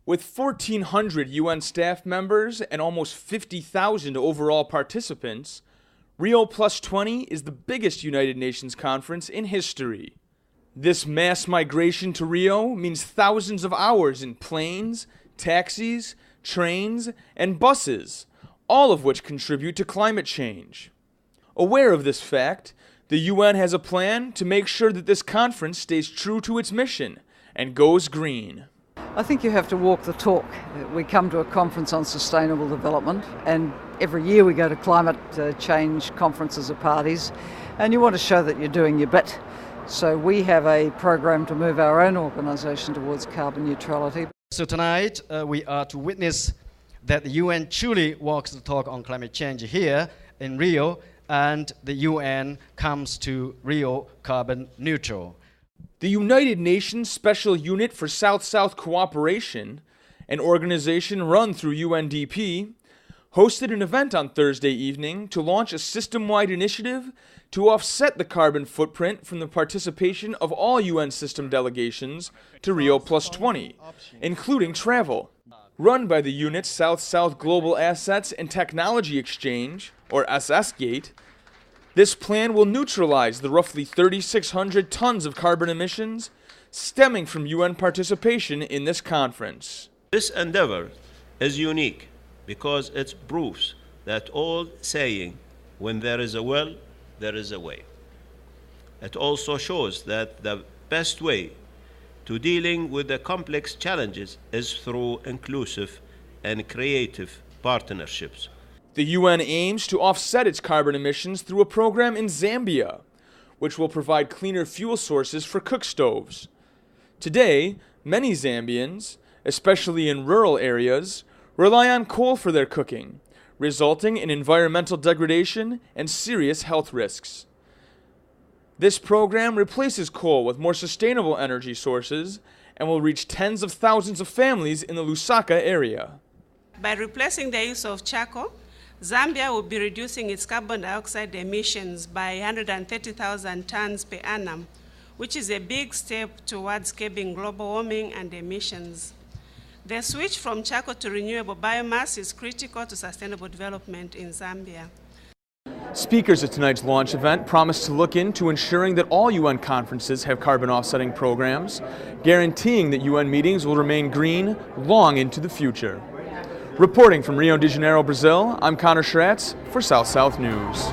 With 1,400 UN staff members and almost 50,000 overall participants, Rio Plus 20 is the biggest United Nations conference in history. This mass migration to Rio means thousands of hours in planes, taxis, trains, and buses, all of which contribute to climate change. Aware of this fact, the UN has a plan to make sure that this conference stays true to its mission and goes green. I think you have to walk the talk. We come to a conference on sustainable development, and every year we go to climate change conferences or parties, and you want to show that you're doing your bit. So we have a program to move our own organisation towards carbon neutrality. So tonight we are to witness that the UN truly walks the talk on climate change here in Rio, and the UN comes to Rio carbon neutral. The United Nations Special Unit for South-South Cooperation, an organization run through UNDP, hosted an event on Thursday evening to launch a system-wide initiative to offset the carbon footprint from the participation of all UN system delegations to Rio Plus 20, including travel. Run by the unit's South-South Global Assets and Technology Exchange, or SSGate, this plan will neutralize the roughly 3,600 tons of carbon emissions stemming from UN participation in this conference. This endeavor is unique because it proves that old saying, when there is a will, there is a way. It also shows that the best way to dealing with the complex challenges is through inclusive and creative partnerships. The UN aims to offset its carbon emissions through a program in Zambia, which will provide cleaner fuel sources for cook stoves. Today, many Zambians, especially in rural areas, rely on coal for their cooking, resulting in environmental degradation and serious health risks. This program replaces coal with more sustainable energy sources and will reach tens of thousands of families in the Lusaka area. By replacing the use of charcoal, Zambia will be reducing its carbon dioxide emissions by 130,000 tons per annum, which is a big step towards curbing global warming and emissions. The switch from charcoal to renewable biomass is critical to sustainable development in Zambia. Speakers at tonight's launch event promised to look into ensuring that all UN conferences have carbon offsetting programs, guaranteeing that UN meetings will remain green long into the future. Reporting from Rio de Janeiro, Brazil, I'm Connor Schratz for South-South News.